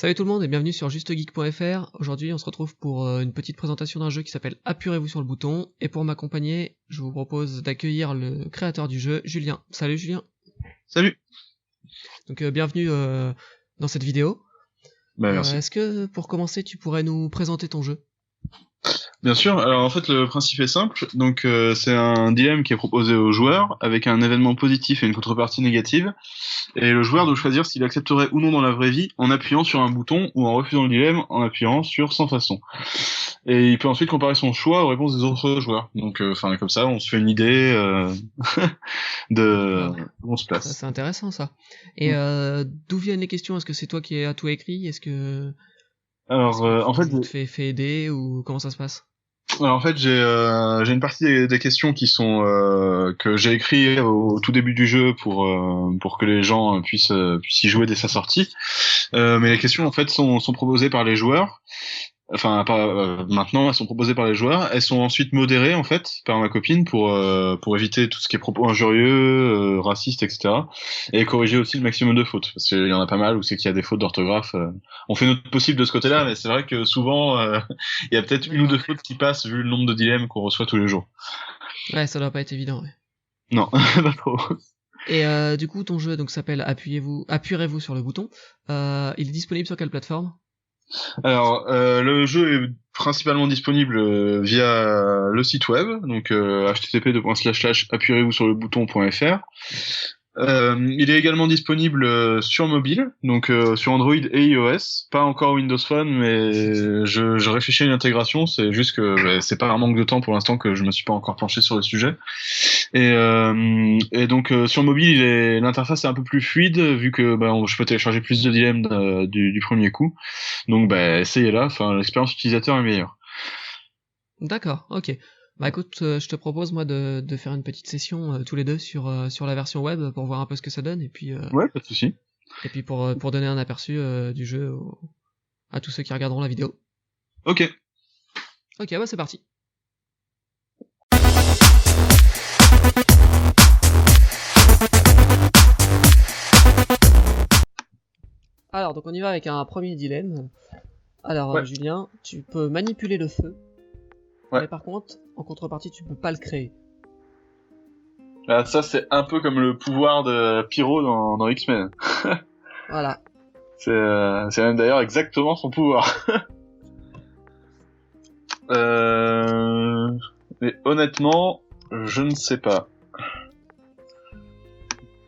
Salut tout le monde et bienvenue sur JusteGeek.fr. Aujourd'hui on se retrouve pour une petite présentation d'un jeu qui s'appelle Apurez-vous sur le bouton. Et pour m'accompagner, je vous propose d'accueillir le créateur du jeu, Julien. Salut Julien. Salut. Donc bienvenue dans cette vidéo. Merci. Est-ce que pour commencer tu pourrais nous présenter ton jeu ? Bien sûr, alors en fait le principe est simple, donc c'est un dilemme qui est proposé au joueur avec un événement positif et une contrepartie négative, et le joueur doit choisir s'il accepterait ou non dans la vraie vie en appuyant sur un bouton ou en refusant le dilemme en appuyant sur sans façon. Et il peut ensuite comparer son choix aux réponses des autres joueurs, donc comme ça on se fait une idée de où on se place. C'est intéressant ça. Et d'où viennent les questions ? Est-ce que c'est toi qui as tout écrit ? Est-ce que... Alors en fait, tu te fais aider ou comment ça se passe ? Alors en fait j'ai une partie des questions qui sont que j'ai écrit au tout début du jeu pour que les gens puissent y jouer dès sa sortie. Mais les questions en fait sont proposées par les joueurs. Enfin maintenant elles sont proposées par les joueurs. Elles sont ensuite modérées en fait par ma copine pour éviter tout ce qui est propos injurieux, racistes, etc. Et corriger aussi le maximum de fautes parce qu'il y en a pas mal où c'est qu'il y a des fautes d'orthographe. On fait notre possible de ce côté-là, mais c'est vrai que souvent il y a peut-être une ou deux fautes qui passent vu le nombre de dilemmes qu'on reçoit tous les jours. Ouais, ça doit pas être évident. Ouais. Non, pas trop. Et du coup ton jeu donc s'appelle Apurez-vous sur le bouton. Il est disponible sur quelle plateforme ? Alors, le jeu est principalement disponible via le site web, donc http://apurez-vous sur le bouton.fr. Il est également disponible sur mobile, donc sur Android et iOS, pas encore Windows Phone, mais je réfléchis à une intégration, c'est juste que c'est pas un manque de temps pour l'instant que je me suis pas encore penché sur le sujet. Et donc sur mobile, l'interface est un peu plus fluide vu que je peux télécharger plus de dilemmes du premier coup. Donc essayez-la, l'expérience utilisateur est meilleure. D'accord, ok. Bah écoute, je te propose moi de faire une petite session tous les deux sur la version web pour voir un peu ce que ça donne et puis ouais, pas de souci. Et puis pour donner un aperçu du jeu à tous ceux qui regarderont la vidéo. Ok, bah c'est parti. Alors donc on y va avec un premier dilemme. Alors ouais. Julien, tu peux manipuler le feu. Ouais. Mais par contre, en contrepartie, tu peux pas le créer. Ah, ça c'est un peu comme le pouvoir de Pyro dans X-Men. Voilà. C'est même d'ailleurs exactement son pouvoir. Mais honnêtement, je ne sais pas.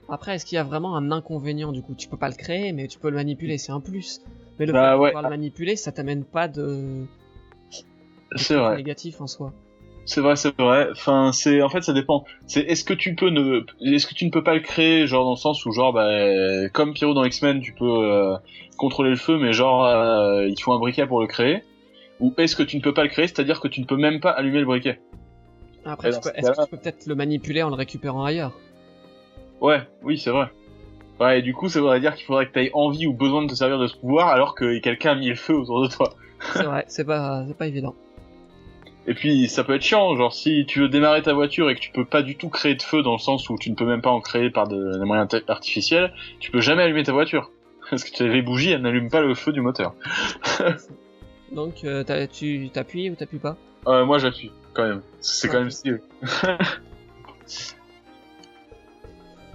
Après, est-ce qu'il y a vraiment un inconvénient du coup ? Tu peux pas le créer, mais tu peux le manipuler, c'est un plus. Mais le fait de pouvoir le manipuler, ça t'amène pas de... C'est vrai. Négatif en soi. C'est vrai. Enfin, en fait, ça dépend. Est-ce que tu ne peux pas le créer, genre dans le sens où, comme Pyro dans X-Men, tu peux contrôler le feu, mais il faut un briquet pour le créer. Ou est-ce que tu ne peux pas le créer, c'est-à-dire que tu ne peux même pas allumer le briquet. Après, est-ce que tu peux peut-être le manipuler en le récupérant ailleurs ? Ouais, oui, c'est vrai. Ouais, et du coup, ça voudrait dire qu'il faudrait que tu aies envie ou besoin de te servir de ce pouvoir, alors que quelqu'un a mis le feu autour de toi. C'est vrai, c'est pas évident. Et puis ça peut être chiant, genre si tu veux démarrer ta voiture et que tu peux pas du tout créer de feu dans le sens où tu ne peux même pas en créer par des moyens artificiels, tu peux jamais allumer ta voiture. Parce que les bougies, elles n'allument pas le feu du moteur. Donc tu t'appuies ou t'appuies pas ? Moi j'appuie, quand même. C'est quand même stylé.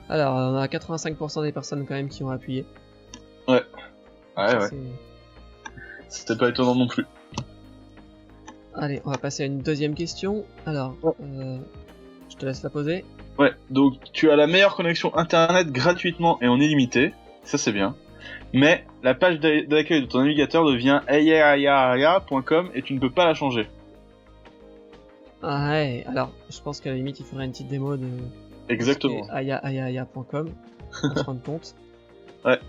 Alors on a 85% des personnes quand même qui ont appuyé. Ouais. Ouais. C'était pas étonnant non plus. Allez, on va passer à une deuxième question. Alors, je te laisse la poser. Ouais, donc tu as la meilleure connexion internet gratuitement et en illimité, ça c'est bien. Mais la page d'accueil de ton navigateur devient ayaya.com et tu ne peux pas la changer. Ah ouais, alors je pense qu'à la limite il faudrait une petite démo de... Exactement. ayaya.com pour se rendre compte. Ouais.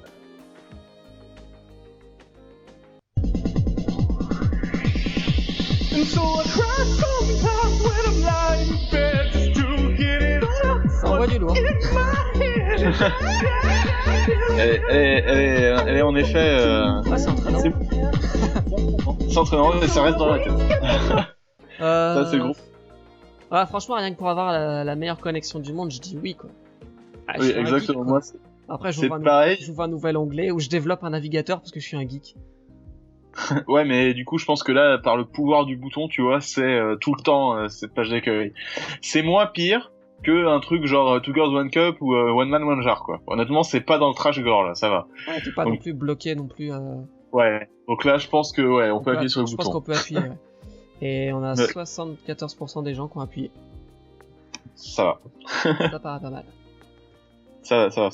Ça envoie du lourd. Elle est en effet... Ouais, c'est entraînant. C'est entraînant, mais ça reste dans la tête. Ça, c'est le groupe. Ouais, franchement, rien que pour avoir la meilleure connexion du monde, je dis oui, quoi. Oui, exactement. Moi, Après, C'est pareil. j'ouvre un nouvel onglet où je développe un navigateur parce que je suis un geek. Ouais, mais du coup, je pense que là, par le pouvoir du bouton, tu vois, c'est tout le temps cette page d'accueil. C'est moins pire que un truc genre Two Girls One Cup ou One Man One Jar, quoi. Honnêtement, c'est pas dans le trash gore là, ça va. Ouais, t'es pas Donc- non plus bloqué non plus. Ouais. Donc là, je pense que ouais, on peut appuyer sur le Je pense bouton. qu'on peut appuyer. Ouais. Et on a Ouais. 74% des gens qui ont appuyé. Ça va. Ça paraît pas mal. Ça va.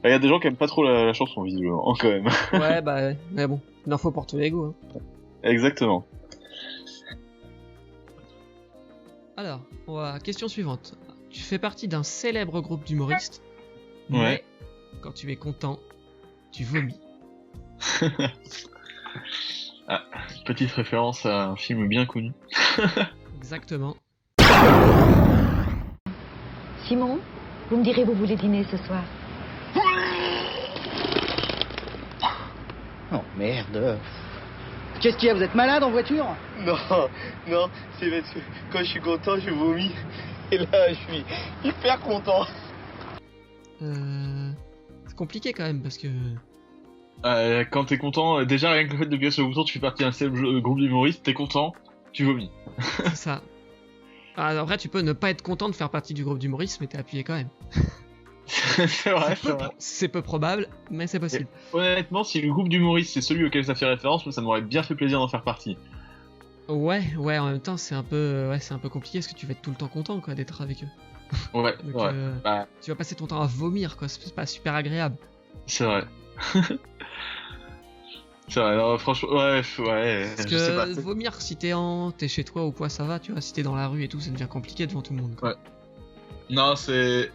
Il y a des gens qui aiment pas trop la chanson visiblement, quand même. Ouais, bah, mais bon, il en faut pour tous les goûts. Hein. Exactement. Alors, question suivante. Tu fais partie d'un célèbre groupe d'humoristes, mais Ouais. quand tu es content, tu vomis. Petite référence à un film bien connu. Exactement. Simon, vous me direz où vous voulez dîner ce soir. Oh merde. Qu'est-ce qu'il y a, vous êtes malade en voiture? Non, c'est parce que quand je suis content, je vomis. Et là, je suis hyper content. C'est compliqué quand même parce que. Quand t'es content, déjà rien que le fait de appuyer sur le bouton, tu fais partie d'un célèbre groupe d'humoristes, t'es content, tu vomis. C'est ça. Ah, après, tu peux ne pas être content de faire partie du groupe d'humoristes, mais t'es appuyé quand même. c'est vrai. C'est peu probable, mais c'est possible. Honnêtement, si le groupe d'humoristes c'est celui auquel ça fait référence, moi ça m'aurait bien fait plaisir d'en faire partie. Ouais, en même temps, c'est un peu compliqué parce que tu vas être tout le temps content quoi d'être avec eux. Ouais, Donc, ouais. Bah, tu vas passer ton temps à vomir quoi, c'est pas super agréable. c'est vrai. C'est vrai, non, franchement, ouais, Parce je sais pas. que vomir si t'es chez toi ou quoi, ça va, tu vois, si t'es dans la rue et tout, ça devient compliqué devant tout le monde. Quoi. Ouais. Non, c'est.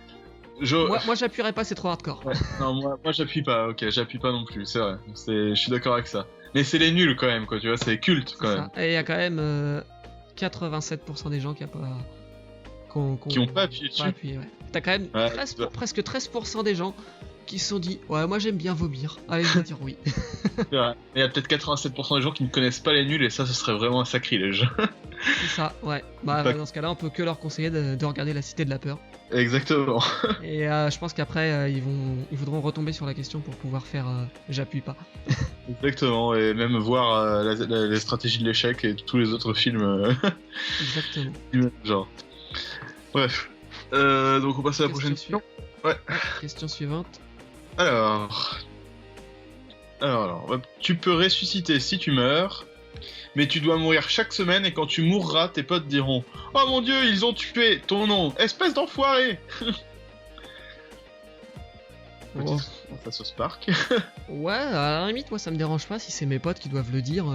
Moi j'appuierais pas, c'est trop hardcore. Ouais. Non, moi j'appuie pas, ok, j'appuie pas non plus, c'est vrai. Je suis d'accord avec ça. Mais c'est les nuls quand même, quoi, tu vois, c'est culte quand même. Et il y a quand même 87% des gens qui ont pas appuyé dessus. Ouais. T'as quand même Ouais, presque 13% des gens qui se sont dit ouais, moi j'aime bien vomir. Allez, je vais dire oui. C'est vrai. Il y a peut-être 87% des gens qui ne connaissent pas les nuls et ça, ce serait vraiment un sacrilège. C'est ça, ouais. Bah, Pas- dans ce cas-là, on peut que leur conseiller de regarder La Cité de la Peur. Exactement. Et je pense qu'après, ils voudront retomber sur la question pour pouvoir faire j'appuie pas. Exactement, et même voir les stratégies de l'échec et tous les autres films Exactement. du même genre. Bref. Donc on passe à la prochaine question. Ouais. Question suivante. Alors, tu peux ressusciter si tu meurs, mais tu dois mourir chaque semaine et quand tu mourras, tes potes diront « Oh mon dieu, ils ont tué ton nom, espèce d'enfoiré !» Oh. Face au Spark. Ouais, à la limite, moi ça me dérange pas si c'est mes potes qui doivent le dire.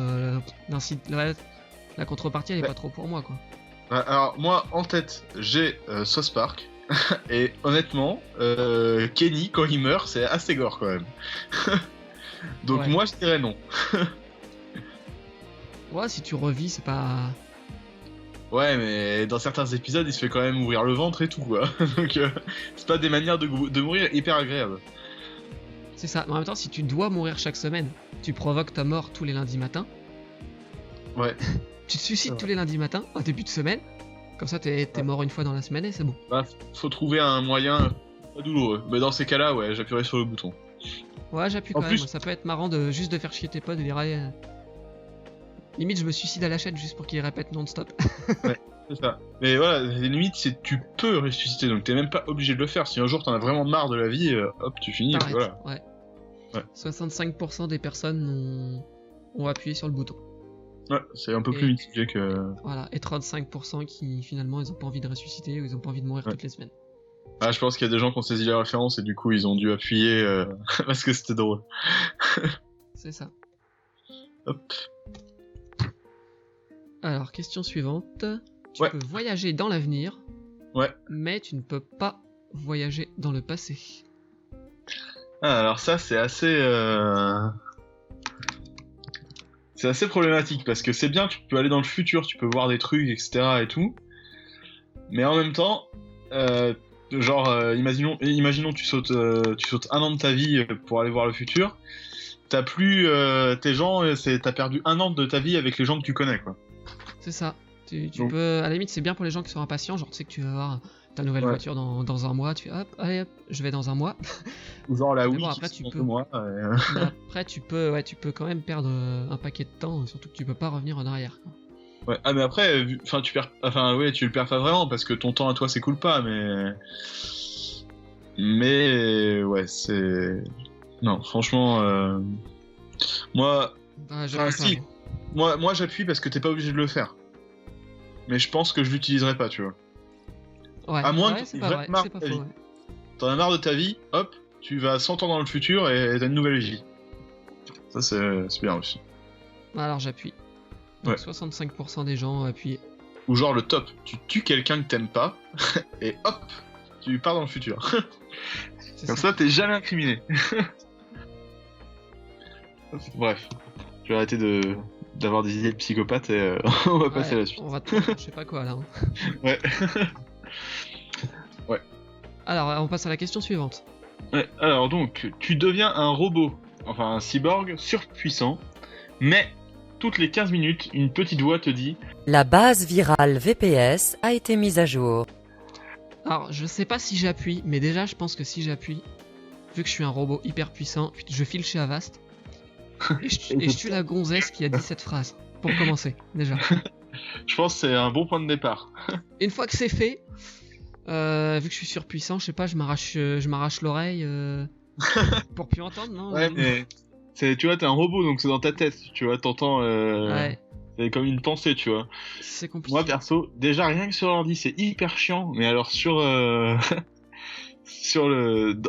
La contrepartie elle est pas trop pour moi quoi. Alors moi, en tête, j'ai South Park. Et honnêtement, Kenny, quand il meurt, c'est assez gore quand même. Donc Ouais. moi, je dirais non. Ouais, si tu revis, c'est pas. Ouais, mais dans certains épisodes, il se fait quand même ouvrir le ventre et tout, quoi. Donc c'est pas des manières de mourir hyper agréables. C'est ça. Mais en même temps, si tu dois mourir chaque semaine, tu provoques ta mort tous les lundis matins. Ouais. Tu te suicides Ouais. tous les lundis matins, au début de semaine. Comme ça, t'es mort une fois dans la semaine et c'est bon. Bah, faut trouver un moyen pas douloureux. Mais dans ces cas-là, ouais, j'appuierai sur le bouton. Ouais, j'appuie En quand plus- même. Ça peut être marrant de juste de faire chier tes potes et dire allez. Limite, je me suicide à la chaîne juste pour qu'ils répètent non-stop. C'est ça. Mais voilà, les limites, c'est tu peux ressusciter, donc t'es même pas obligé de le faire. Si un jour t'en as vraiment marre de la vie, hop, tu finis, T'arrêtes. voilà. Ouais. Ouais. 65% des personnes ont appuyé sur le bouton. Ouais, c'est un peu Et- plus mitigé que... Voilà. Et 35% qui finalement ils ont pas envie de ressusciter ou ils ont pas envie de mourir Ouais. toutes les semaines. Ah, je pense qu'il y a des gens qui ont saisi la référence et du coup ils ont dû appuyer parce que c'était drôle. C'est ça. Hop. Alors, question suivante. Tu Ouais. peux voyager dans l'avenir, Ouais. mais tu ne peux pas voyager dans le passé. Ah, alors ça c'est assez... C'est assez problématique parce que c'est bien, tu peux aller dans le futur, tu peux voir des trucs, etc. et tout. Mais en même temps, imaginons tu sautes un an de ta vie pour aller voir le futur. T'as plus tes gens, t'as perdu un an de ta vie avec les gens que tu connais, quoi. C'est ça. Tu Donc- peux, à la limite, c'est bien pour les gens qui sont impatients. Genre, tu sais que tu vas avoir ta nouvelle Ouais. voiture dans un mois, tu fais hop, allez hop, je vais dans un mois. Ou genre la Mais Wii bon, qui après, se tu vend peux. 2 mois. Mais après, tu peux quand même perdre un paquet de temps, surtout que tu peux pas revenir en arrière. Quoi. Ouais. Ah mais après, enfin tu le perds pas vraiment parce que ton temps à toi s'écoule pas, mais ouais c'est non franchement moi Ah, enfin, j'appuie si. moi j'appuie parce que t'es pas obligé de le faire. Mais je pense que je l'utiliserai pas, tu vois. pas. Ouais, à moins ouais, que c'est t'aies pas vrai, vraiment marre c'est pas de ta faux. vie. Ouais. T'en as marre de ta vie, hop, tu vas 100 ans dans le futur et t'as une nouvelle vie. Ça c'est bien aussi. Alors j'appuie. Donc Ouais. 65% des gens appuient. Ou genre le top, tu tues quelqu'un que t'aimes pas et hop, tu pars dans le futur. C'est Comme ça t'es jamais incriminé. Bref, je vais arrêter d'avoir des idées de psychopathe et on va passer à la suite. On va te prendre, je sais pas quoi là. Hein. Ouais. Alors, on passe à la question suivante. Ouais, alors donc, tu deviens un robot, enfin un cyborg surpuissant, mais toutes les 15 minutes, une petite voix te dit La base virale VPS a été mise à jour. Alors, je sais pas si j'appuie, mais déjà, je pense que si j'appuie, vu que je suis un robot hyper puissant, je file chez Avast et je tue la gonzesse qui a dit cette phrase. Pour commencer, déjà. Je pense que c'est un bon point de départ. Une fois que c'est fait, vu que je suis surpuissant, je sais pas, je m'arrache l'oreille pour plus entendre, non Ouais, mais tu vois, t'es un robot donc c'est dans ta tête, tu vois, t'entends. Ouais, C'est comme une pensée, tu vois. c'est compliqué. Moi perso, déjà rien que sur l'ordi c'est hyper chiant, mais alors sur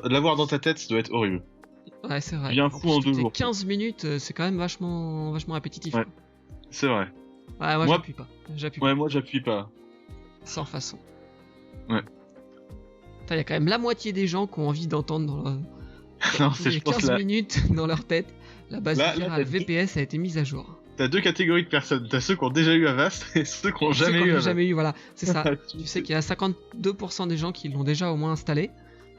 l'avoir dans ta tête, ça doit être horrible. Ouais, c'est vrai. Bien En fou plus, en toutes 2 les jours. 15 minutes, c'est quand même vachement répétitif. Ouais. quoi. C'est vrai. Ouais, moi Moi- j'appuie pas. J'appuie Ouais, moi j'appuie pas. pas. Sans façon. Ouais. Il y a quand même la moitié des gens qui ont envie d'entendre dans Non, tous c'est les je pense 15 là. minutes dans leur tête. La base Là, virale t'as- VPS a été mise à jour. T'as deux catégories de personnes. T'as ceux qui ont déjà eu Avast et ceux qui ont Ceux jamais qui en eu ont Avast. jamais eu, voilà. C'est ça. Tu sais qu'il y a 52% des gens qui l'ont déjà au moins installé,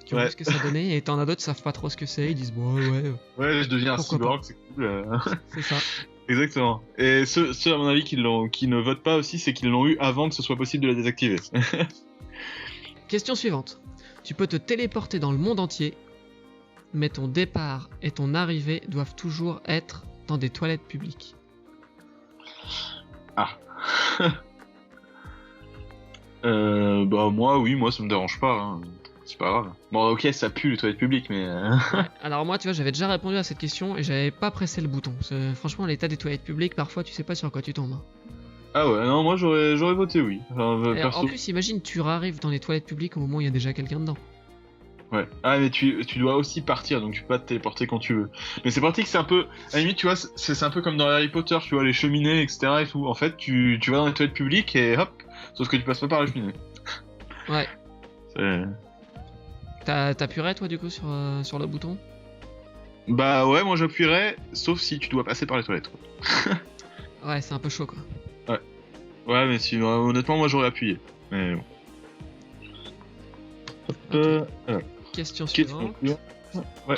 qui ont Ouais. vu ce que ça donnait, et t'en as d'autres qui savent pas trop ce que c'est, ils disent bon ouais, Ouais, je deviens un Pourquoi cyborg, c'est cool. c'est ça. Exactement. Et ceux à mon avis qui ne votent pas aussi, c'est qu'ils l'ont eu avant que ce soit possible de la désactiver. Question suivante. Tu peux te téléporter dans le monde entier, mais ton départ et ton arrivée doivent toujours être dans des toilettes publiques. Bah moi ça me dérange pas. Hein. C'est pas grave. Bon ok, ça pue les toilettes publiques, mais Alors moi, tu vois, j'avais déjà répondu à cette question et j'avais pas pressé le bouton. Franchement, l'état des toilettes publiques, parfois, tu sais pas sur quoi tu tombes. Hein. ah ouais, non, moi j'aurais voté oui. Enfin, Et perso. en plus, imagine, tu arrives dans les toilettes publiques au moment où il y a déjà quelqu'un dedans. Ouais. Ah mais tu dois aussi partir, donc tu peux pas te téléporter quand tu veux. Mais c'est pratique, c'est un peu, à la limite tu vois, c'est un peu comme dans Harry Potter, tu vois, les cheminées, etc. et tout. En fait, tu vas dans les toilettes publiques et hop, sauf que tu passes pas par la cheminée. Ouais. C'est- T'appuierais, toi, du coup, sur le bouton? Bah ouais, moi j'appuierais, sauf si tu dois passer par les toilettes. Quoi. Ouais, c'est un peu chaud, quoi. Ouais, mais si, honnêtement, moi j'aurais appuyé. Mais bon. Hop, alors, Question question suivante. suivante. Ouais.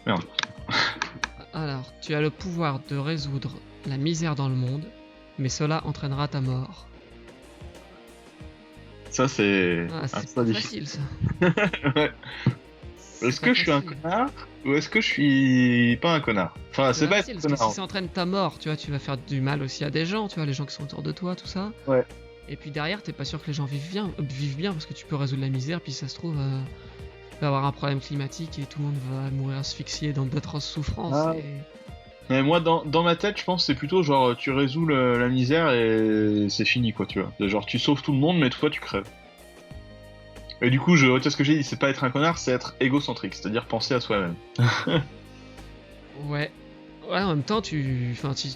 Merde. Alors, tu as le pouvoir de résoudre la misère dans le monde, mais cela entraînera ta mort. Ça c'est Ah, un c'est peu pas difficile. facile, ça. Ouais. Est-ce que je suis un connard ou est-ce que je suis pas un connard? Enfin, c'est pas être facile, un parce que connard. si ça entraîne ta mort, tu vois, tu vas faire du mal aussi à des gens, tu vois, les gens qui sont autour de toi, tout ça. Ouais. Et puis derrière, t'es pas sûr que les gens vivent bien parce que tu peux résoudre la misère, puis ça se trouve, il va y avoir un problème climatique et tout le monde va mourir asphyxié dans d'atroces souffrances. Ah. Et... Mais moi, dans ma tête, je pense que c'est plutôt genre tu résous la misère et c'est fini, quoi, tu vois. Genre tu sauves tout le monde, mais toi tu crèves. Et du coup, je retiens ce que j'ai dit, c'est pas être un connard, c'est être égocentrique, c'est-à-dire penser à soi-même. Ouais. Ouais, en même temps,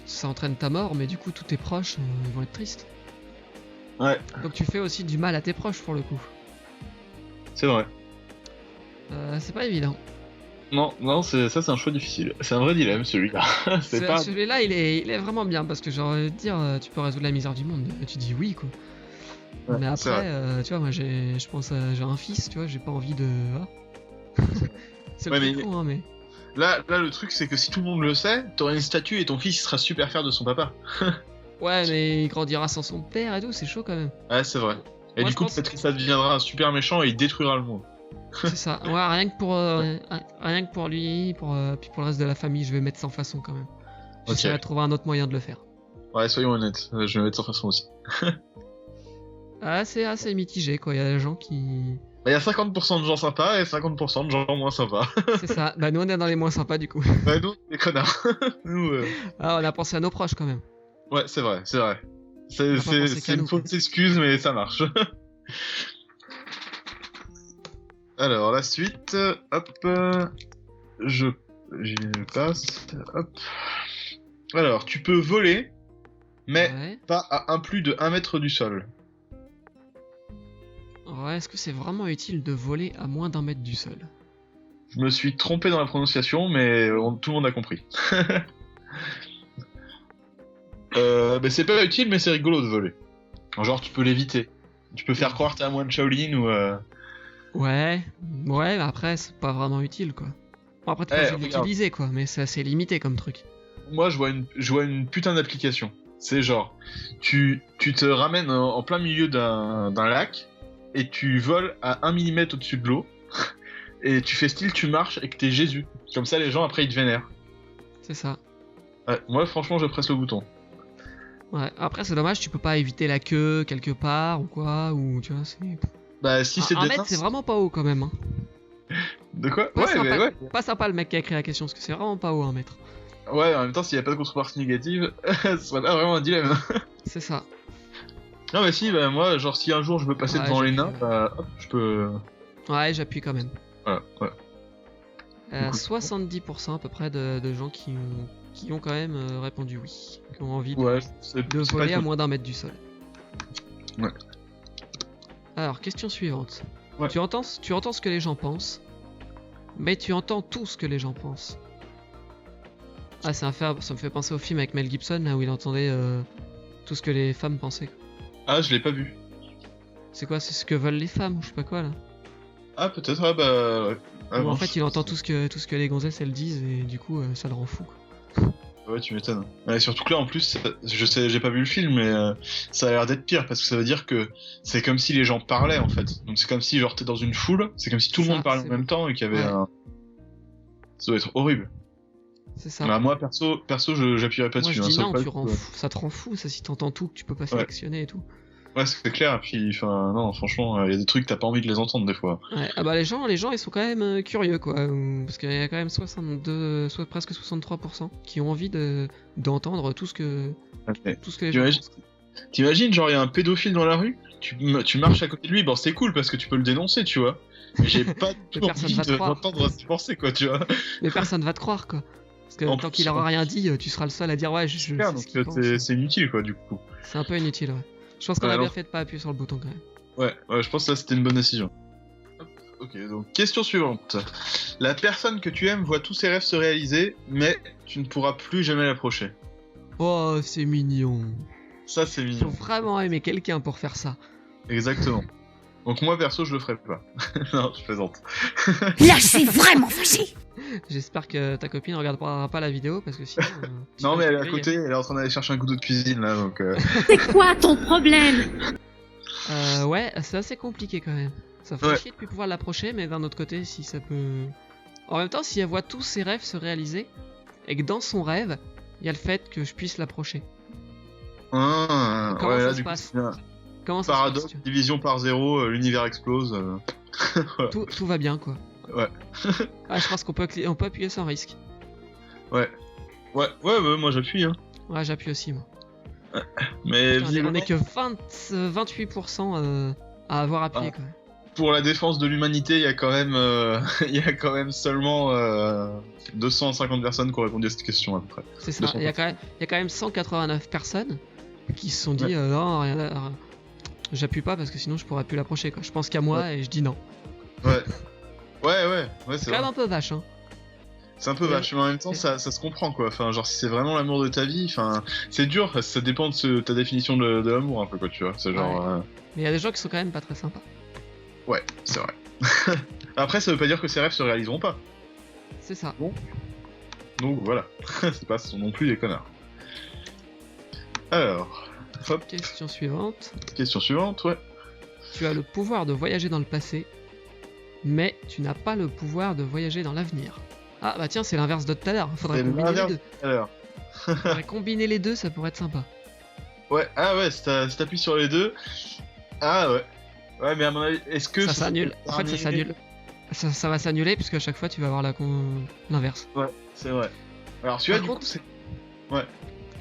ça entraîne ta mort, mais du coup, tous tes proches ils vont être tristes. Ouais, Donc tu fais aussi du mal à tes proches pour le coup. c'est vrai. C'est pas évident. Non, c'est un choix difficile. C'est un vrai dilemme, celui-là. c'est pas... Celui-là, il est vraiment bien parce que j'ai envie de dire, tu peux résoudre la misère du monde. Tu dis oui, quoi. Ouais, Mais c'est après, tu vois, moi j'ai un fils, tu vois, j'ai pas envie de. Ah. C'est le Ouais, truc mais- con, hein, mais. Là, le truc, c'est que si tout le monde le sait, t'auras une statue et ton fils il sera super fier de son papa. Ouais, mais il grandira sans son père et tout, c'est chaud quand même. Ouais, c'est vrai. Et Moi, du je coup, pense- peut-être que ça deviendra un super méchant et il détruira le monde. C'est ça. Ouais, rien que pour lui, puis pour le reste de la famille, je vais mettre sans façon quand même. J'essaierai Ok. de trouver un autre moyen de le faire. Ouais, soyons honnêtes, je vais mettre sans façon aussi. Ah, c'est assez mitigé quoi. Il y a des gens qui. Bah, il y a 50% de gens sympas et 50% de gens moins sympas. C'est ça. Bah, nous on est dans les moins sympas du coup. Ouais, nous, les connards. Nous, Ah, on a pensé à nos proches quand même. ouais, c'est vrai, c'est vrai. On a pas pensé C'est qu'à une nous. fausse excuse, mais ça marche. Alors, la suite, hop, je passe, hop. Alors, tu peux voler, mais Ouais. pas à un plus de 1 mètre du sol. Ouais, est-ce que c'est vraiment utile de voler à moins d'1 mètre du sol? Je me suis trompé dans la prononciation, mais tout le monde a compris. Mais c'est pas utile, mais c'est rigolo de voler. Genre, tu peux l'éviter. Tu peux faire croire que t'es un moine Shaolin ou... Ouais, mais après c'est pas vraiment utile quoi. Bon, après t'es Eh, pas obligé de regarde. l'utiliser quoi, mais c'est assez limité comme truc. Moi, je vois une putain d'application. C'est genre, tu te ramènes en plein milieu d'un lac et tu voles à 1 mm au-dessus de l'eau et tu fais style tu marches et que t'es Jésus. Comme ça, les gens après ils te vénèrent. C'est ça. Ouais, moi, franchement, je presse le bouton. Ouais, après c'est dommage, tu peux pas éviter la queue quelque part ou quoi, ou tu vois, c'est. Bah, si c'est 1 des mètre nains, c'est vraiment pas haut quand même. Hein. De quoi? Pas, Ouais, sympa, mais ouais. pas sympa le mec qui a créé la question parce que c'est vraiment pas haut 1 mètre. Ouais, en même temps, s'il y a pas de contrepartie négative, ce serait pas vraiment un dilemme. C'est ça. Non, mais si, bah, moi, genre, si un jour je veux passer Ouais, devant les j'appuie, nains, ouais. bah, hop, je peux. Ouais, j'appuie quand même. Voilà, ouais. 70% à peu près de gens qui ont quand même répondu oui, qui ont envie Ouais, c'est de c'est pas voler à cool. moins d'1 mètre du sol. Ouais. Alors, question suivante. Ouais. Tu entends ce que les gens pensent, mais tu entends tout ce que les gens pensent. Ah, ça me fait penser au film avec Mel Gibson, là où il entendait tout ce que les femmes pensaient. Ah, je l'ai pas vu. C'est quoi? C'est ce que veulent les femmes ou je sais pas quoi là? Ah, peut-être, ouais, bah. Ouais. Ah, Où non, en fait il entend tout ce que les gonzesses elles disent et du coup ça le rend fou quoi. Ouais, tu m'étonnes. Ouais, surtout que là, en plus, je sais, j'ai pas vu le film, mais ça a l'air d'être pire parce que ça veut dire que c'est comme si les gens parlaient en fait. Donc c'est comme si, genre, t'es dans une foule, c'est comme si tout le Ça, monde parlait en c'est même temps et qu'il y avait Ouais. un. Ça doit être horrible. C'est ça. Bah, moi, perso, j'appuierais pas Moi dessus. je hein, dis ça non, va pas tu être, rends fou, ça te rend fou ça si t'entends tout, que tu peux pas sélectionner et tout. Ouais, c'est clair. Puis, enfin, non, franchement, il y a des trucs, t'as pas envie de les entendre des fois. Ouais, ah bah les gens ils sont quand même curieux quoi, parce qu'il y a quand même 62, soit presque 63% qui ont envie d'entendre tout ce que Ok. les gens T'imagines, pensent. t'imagines, genre, il y a un pédophile dans la rue, tu marches à côté de lui, bon, c'est cool parce que tu peux le dénoncer, tu vois. Mais j'ai pas du tout personne envie va te croire. d'entendre ce qu'il pensait, quoi, tu vois. Mais personne va te croire quoi. Parce que En tant plus, qu'il aura rien dit, tu seras le seul à dire ouais je Super, sais donc ce qu'il pense. c'est inutile, quoi, du coup. C'est un peu inutile ouais. Je pense qu'on Ouais, a bien non. fait de pas appuyer sur le bouton quand même. Ouais, je pense que là, c'était une bonne décision. Hop, ok, donc, question suivante. La personne que tu aimes voit tous ses rêves se réaliser, mais tu ne pourras plus jamais l'approcher. Oh c'est mignon. Ça, c'est Faut mignon. vraiment aimer quelqu'un pour faire ça. Exactement. Donc, moi, perso, je le ferai pas. Non, je plaisante. Là, je suis vraiment fâché. J'espère que ta copine regardera pas la vidéo parce que sinon. tu Non, vas mais elle est à te griller. côté, elle est en train d'aller chercher un couteau de cuisine, là, donc... C'est quoi ton problème? Ouais, c'est assez compliqué quand même. Ça ferait Ouais. chier de plus pouvoir l'approcher, mais d'un autre côté, si ça peut. En même temps, si elle voit tous ses rêves se réaliser, et que dans son rêve, il y a le fait que je puisse l'approcher. Ah, Comment ouais, ça là, se du coup, passe c'est un Comment ça paradoxe, se passe division par zéro, l'univers explose. Voilà. tout va bien quoi. Ouais. Ah, je pense qu'on peut, on peut appuyer sans risque. Ouais, moi j'appuie, hein. Ouais, j'appuie aussi moi. Mais Putain, on visiblement, est que 28% à avoir appuyé quand même. pour la défense de l'humanité, il y a quand même, il y a quand même seulement 250 personnes qui ont répondu à cette question à peu près. C'est ça. 200. Il y a quand même 189 personnes qui se sont dit Ouais. non, rien, j'appuie pas parce que sinon je pourrais plus l'approcher quoi. Je pense qu'à moi et je dis non. Ouais, c'est C'est quand même vrai. un peu vache hein. C'est un peu vache, mais en même temps, ça se comprend quoi. Enfin, genre, si c'est vraiment l'amour de ta vie, enfin, c'est dur, ça dépend de ta définition de l'amour un peu quoi, tu vois. C'est genre. Mais il y a des gens qui sont quand même pas très sympas. Ouais, c'est vrai. Après, ça veut pas dire que ces rêves se réaliseront pas. C'est ça. Donc voilà, c'est pas ce sont non plus des connards. Alors, hop, Question suivante. question suivante, ouais. tu as le pouvoir de voyager dans le passé, mais tu n'as pas le pouvoir de voyager dans l'avenir. Ah bah tiens, c'est l'inverse de tout à l'heure. Faudrait C'est combiner les l'inverse deux. Alors. Faudrait combiner les deux, ça pourrait être sympa. Ouais, si t'appuies sur les deux. Ah ouais. Ouais, mais à mon avis, est-ce que Ça s'annule. En fait, ça dernier- s'annule. Ça va s'annuler puisque à chaque fois tu vas avoir l'inverse. Ouais, c'est vrai. Alors celui-là, Par du coup, contre- c'est.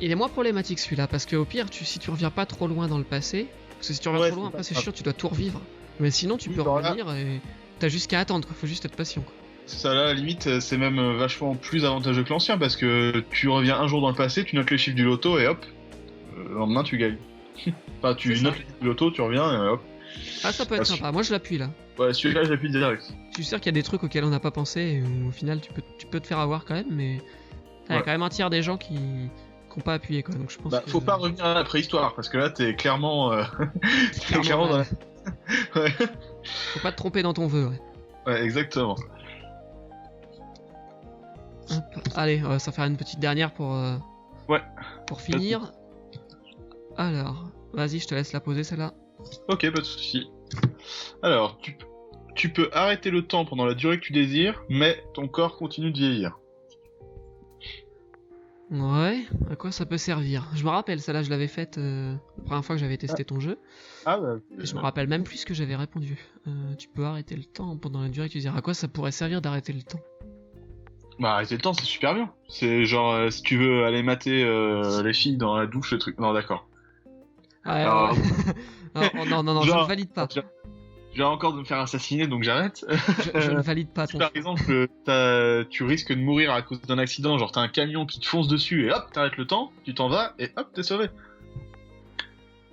Il est moins problématique celui-là parce que au pire, si tu reviens pas trop loin dans le passé, parce que si tu reviens Ouais, trop loin, c'est après pas c'est grave. chiant, tu dois tout revivre. Mais sinon, tu Oui, peux bah là- revenir et t'as juste qu'à attendre, quoi. Faut juste être patient, quoi. Ça là, à la limite, c'est même vachement plus avantageux que l'ancien parce que tu reviens un jour dans le passé, tu notes les chiffres du loto et hop, le lendemain tu gagnes. Enfin, tu C'est notes ça. les chiffres du loto, tu reviens et hop. Ah, ça peut être Ah, sympa. Moi, je l'appuie là. Ouais, celui-là, j'appuie direct. Je suis sûr qu'il y a des trucs auxquels on n'a pas pensé et où, au final tu peux te faire avoir quand même, mais il y a Ouais. quand même un tiers des gens qui n'ont pas appuyé, quoi. Donc je pense Bah, que faut pas revenir à la préhistoire parce que là, t'es clairement. T'es clairement dans la. Ouais. Faut pas te tromper dans ton vœu, ouais. Ouais, exactement. Hop. Allez, on va s'en faire une petite dernière Ouais. pour finir. Alors, vas-y, je te laisse la poser celle-là. Ok, pas de soucis. Alors, tu peux arrêter le temps pendant la durée que tu désires, mais ton corps continue de vieillir. Ouais, à quoi ça peut servir? Je me rappelle, celle-là, je l'avais faite la première fois que j'avais testé ton jeu. Ah bah. Et je me rappelle même plus ce que j'avais répondu. Tu peux arrêter le temps pendant la durée que tu désires. À quoi ça pourrait servir d'arrêter le temps? Bah, arrêter le temps, c'est super bien. C'est genre, si tu veux aller mater les filles dans la douche, le truc. Non, d'accord. Ouais, Alors, ouais. Non, je genre- ne valide pas. Je vais encore de me faire assassiner, donc j'arrête. Je ne valide pas Si ton. par exemple, tu risques de mourir à cause d'un accident, genre t'as un camion qui te fonce dessus et hop, t'arrêtes le temps, tu t'en vas et hop, t'es sauvé.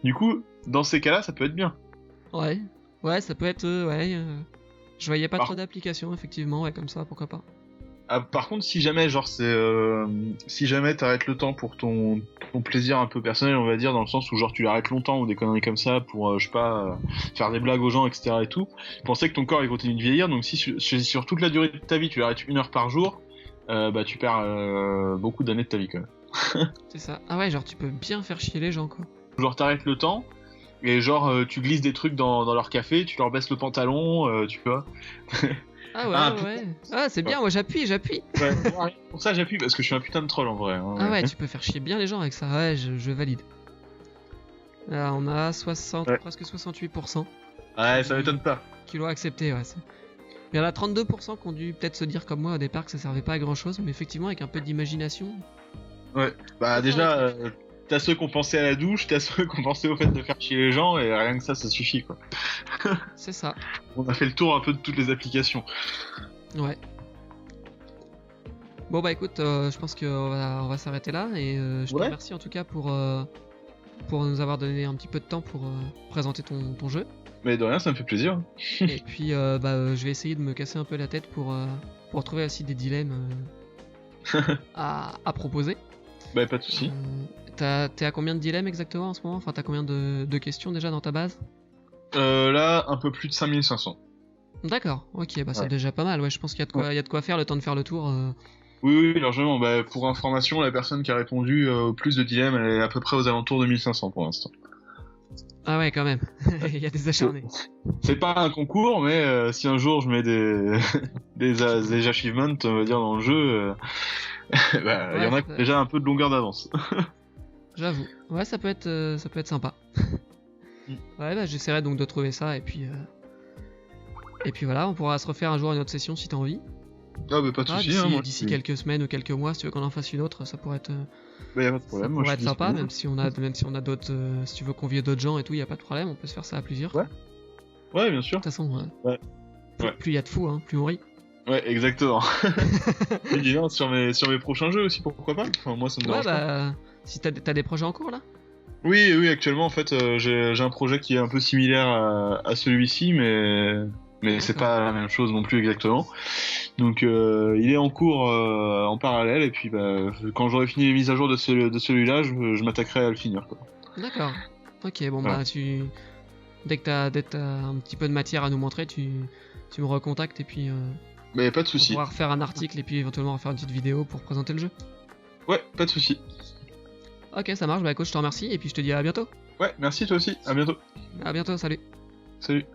Du coup, dans ces cas-là, ça peut être bien. Ouais, ouais, ça peut être. Ouais. Je voyais pas Par- trop d'applications, effectivement, ouais, comme ça, pourquoi pas. Ah, par contre, si jamais, genre, si jamais t'arrêtes le temps pour ton plaisir un peu personnel, on va dire, dans le sens où, genre, tu l'arrêtes longtemps ou des conneries comme ça pour, je sais pas, faire des blagues aux gens, etc. et tout, pensez que ton corps il continue de vieillir, donc si sur toute la durée de ta vie tu l'arrêtes 1 heure par jour, bah tu perds beaucoup d'années de ta vie quand même. C'est ça. Ah ouais, genre, tu peux bien faire chier les gens, quoi. Genre, t'arrêtes le temps. Et genre, tu glisses des trucs dans leur café, tu leur baisses le pantalon, tu vois. Ah ouais, Ah, ouais. Ah, c'est bien, moi j'appuie. Ouais, pour ça j'appuie parce que je suis un putain de troll en vrai. Hein. Ah ouais, tu peux faire chier bien les gens avec ça. Ouais, je valide. Là, on a 60, Ouais. presque 68% Ouais, ça m'étonne pas. qui l'ont accepté, ouais. Il y en a 32% qui ont dû peut-être se dire comme moi au départ que ça servait pas à grand chose, mais effectivement, avec un peu d'imagination. Ouais. Bah déjà, t'as ceux qui ont pensé à la douche, t'as ceux qui ont pensé au fait de faire chier les gens, et rien que ça suffit quoi. C'est ça. On a fait le tour un peu de toutes les applications. Ouais. Bon bah écoute, je pense qu'on va s'arrêter là et je te Ouais. remercie en tout cas pour nous avoir donné un petit peu de temps pour présenter ton jeu. Mais de rien, ça me fait plaisir. Et puis je vais essayer de me casser un peu la tête pour trouver aussi des dilemmes à proposer. Bah pas de soucis. T'es à combien de dilemmes exactement en ce moment? Enfin, t'as combien de questions déjà dans ta base? Là, un peu plus de 5500. D'accord, ok, bah c'est Ouais. déjà pas mal. Ouais, je pense qu'il y a de quoi faire le temps de faire le tour. Oui, largement. Bah, pour information, la personne qui a répondu au plus de dilemmes, elle est à peu près aux alentours de 1500 pour l'instant. Ah ouais, quand même. Il y a des acharnés. C'est pas un concours, mais si un jour je mets des achievements, on va dire, dans le jeu, bah, il y en a qui ont déjà un peu de longueur d'avance. J'avoue. Ouais, ça peut être sympa. Ouais, bah j'essaierai donc de trouver ça et puis voilà, on pourra se refaire un jour une autre session si t'as envie. Ah, bah, pas de Ah, soucis, hein, moi, d'ici quelques semaines ou quelques mois, si tu veux qu'on en fasse une autre, ça pourrait être, Bah, y a pas de problème. ça moi, pourrait je être suis sympa, disponible. même si on a d'autres, si tu veux convier d'autres gens et tout, y a pas de problème, on peut se faire ça à plusieurs. Ouais. Ouais, bien sûr. De toute façon, Ouais. Ouais. plus y a de fous, hein, plus on rit. Ouais, exactement. Et dis donc, sur mes prochains jeux aussi, pourquoi pas. Enfin, moi, ça me Ouais, dérange pas. bah, si t'as des projets en cours là. Oui, actuellement, en fait, j'ai un projet qui est un peu similaire à celui-ci, mais c'est D'accord. pas la même chose non plus exactement. Donc, il est en cours en parallèle, et puis bah, quand j'aurai fini les mises à jour de celui-là, je m'attaquerai à le finir, quoi. D'accord. Ok, bon Ouais. bah dès que t'as un petit peu de matière à nous montrer, tu me recontactes et puis Mais pas de on souci. pourra refaire un article et puis éventuellement refaire une petite vidéo pour présenter le jeu. Ouais, pas de souci. Ok, ça marche, bah écoute, je te remercie et puis je te dis à bientôt. Ouais, merci toi aussi. À bientôt. À bientôt, salut. Salut.